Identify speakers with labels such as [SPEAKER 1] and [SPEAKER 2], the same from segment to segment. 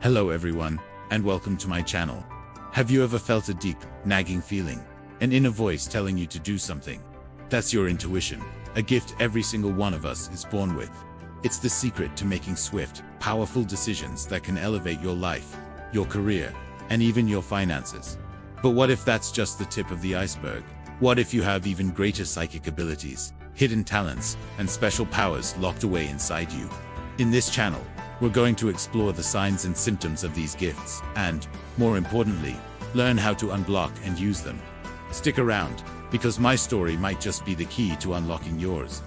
[SPEAKER 1] Hello everyone, and welcome to my channel. Have you ever felt a deep, nagging feeling? An inner voice telling you to do something? That's your intuition, a gift every single one of us is born with. It's the secret to making swift, powerful decisions that can elevate your life, your career, and even your finances. But what if that's just the tip of the iceberg? What if you have even greater psychic abilities, hidden talents, and special powers locked away inside you? In this channel, we're going to explore the signs and symptoms of these gifts and, more importantly, learn how to unblock and use them. Stick around, because my story might just be the key to unlocking yours.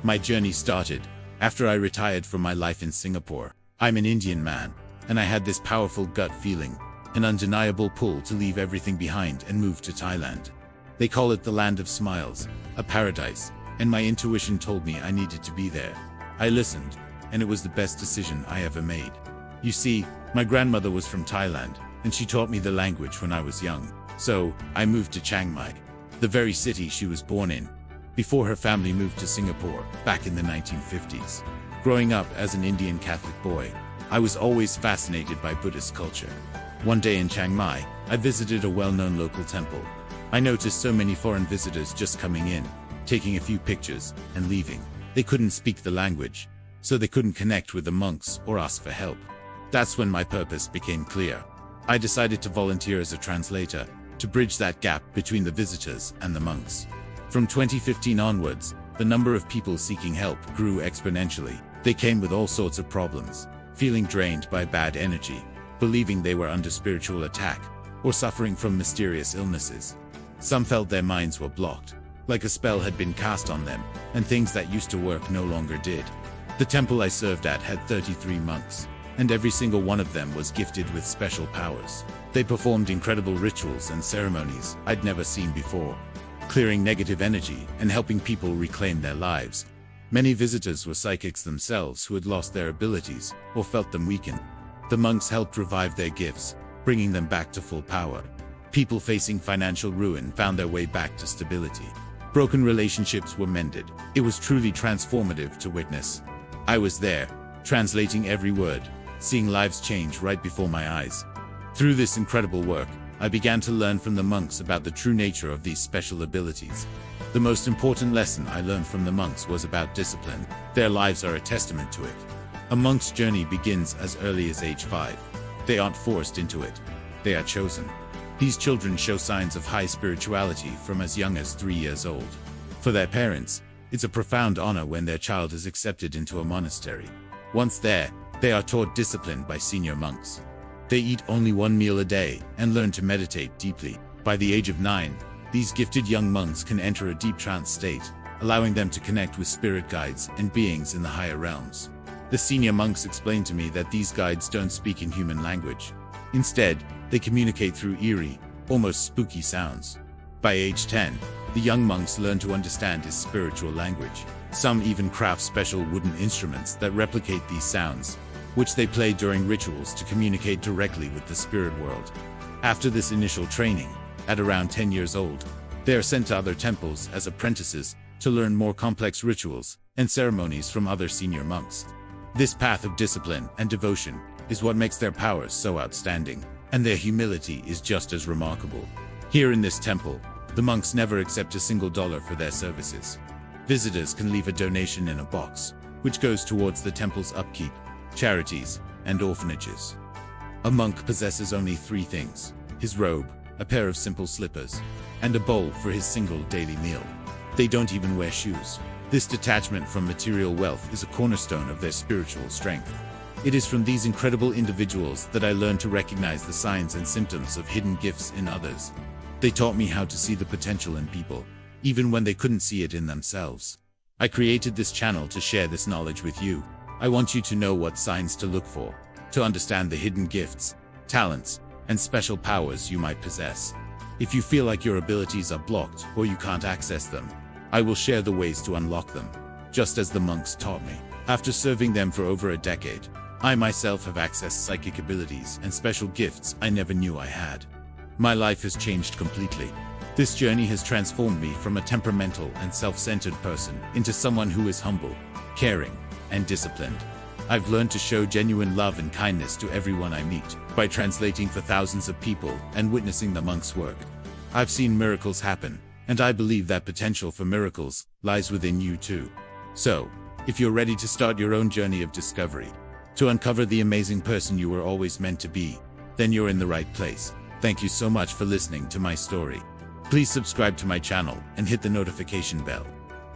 [SPEAKER 1] My journey started after I retired from my life in Singapore. I'm an Indian man, and I had this powerful gut feeling, an undeniable pull to leave everything behind and move to Thailand. They call it the land of smiles, a paradise, and my intuition told me I needed to be there. I listened, and it was the best decision I ever made. You see, my grandmother was from Thailand, and she taught me the language when I was young. So, I moved to Chiang Mai, the very city she was born in, before her family moved to Singapore, back in the 1950s. Growing up as an Indian Catholic boy, I was always fascinated by Buddhist culture. One day in Chiang Mai, I visited a well-known local temple. I noticed so many foreign visitors just coming in, taking a few pictures, and leaving. They couldn't speak the language, so they couldn't connect with the monks or ask for help. That's when my purpose became clear. I decided to volunteer as a translator, to bridge that gap between the visitors and the monks. From 2015 onwards, the number of people seeking help grew exponentially. They came with all sorts of problems, feeling drained by bad energy, believing they were under spiritual attack, or suffering from mysterious illnesses. Some felt their minds were blocked, like a spell had been cast on them, and things that used to work no longer did. The temple I served at had 33 monks, and every single one of them was gifted with special powers. They performed incredible rituals and ceremonies I'd never seen before, clearing negative energy and helping people reclaim their lives. Many visitors were psychics themselves who had lost their abilities or felt them weaken. The monks helped revive their gifts, bringing them back to full power. People facing financial ruin found their way back to stability. Broken relationships were mended. It was truly transformative to witness. I was there, translating every word, seeing lives change right before my eyes. Through this incredible work, I began to learn from the monks about the true nature of these special abilities. The most important lesson I learned from the monks was about discipline. Their lives are a testament to it. A monk's journey begins as early as age 5. They aren't forced into it. They are chosen. These children show signs of high spirituality from as young as 3 years old. For their parents, it's a profound honor when their child is accepted into a monastery. Once there, they are taught discipline by senior monks. They eat only one meal a day and learn to meditate deeply. By the age of 9, these gifted young monks can enter a deep trance state, allowing them to connect with spirit guides and beings in the higher realms. The senior monks explained to me that these guides don't speak in human language. Instead, they communicate through eerie, almost spooky sounds. By age 10, the young monks learn to understand his spiritual language. Some even craft special wooden instruments that replicate these sounds, which they play during rituals to communicate directly with the spirit world. After this initial training, at around 10 years old, they are sent to other temples as apprentices to learn more complex rituals and ceremonies from other senior monks. This path of discipline and devotion is what makes their powers so outstanding, and their humility is just as remarkable. Here in this temple, the monks never accept a single dollar for their services. Visitors can leave a donation in a box, which goes towards the temple's upkeep, charities, and orphanages. A monk possesses only 3 things: his robe, a pair of simple slippers, and a bowl for his single daily meal. They don't even wear shoes. This detachment from material wealth is a cornerstone of their spiritual strength. It is from these incredible individuals that I learned to recognize the signs and symptoms of hidden gifts in others. They taught me how to see the potential in people, even when they couldn't see it in themselves. I created this channel to share this knowledge with you. I want you to know what signs to look for, to understand the hidden gifts, talents, and special powers you might possess. If you feel like your abilities are blocked or you can't access them, I will share the ways to unlock them, just as the monks taught me. After serving them for over a decade, I myself have accessed psychic abilities and special gifts I never knew I had. My life has changed completely. This journey has transformed me from a temperamental and self-centered person into someone who is humble, caring, and disciplined. I've learned to show genuine love and kindness to everyone I meet by translating for thousands of people and witnessing the monks' work. I've seen miracles happen, and I believe that potential for miracles lies within you too. So, if you're ready to start your own journey of discovery, to uncover the amazing person you were always meant to be, then you're in the right place. Thank you so much for listening to my story. Please subscribe to my channel and hit the notification bell.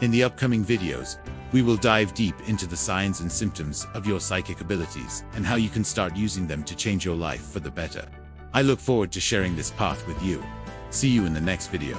[SPEAKER 1] In the upcoming videos, we will dive deep into the signs and symptoms of your psychic abilities and how you can start using them to change your life for the better. I look forward to sharing this path with you. See you in the next video.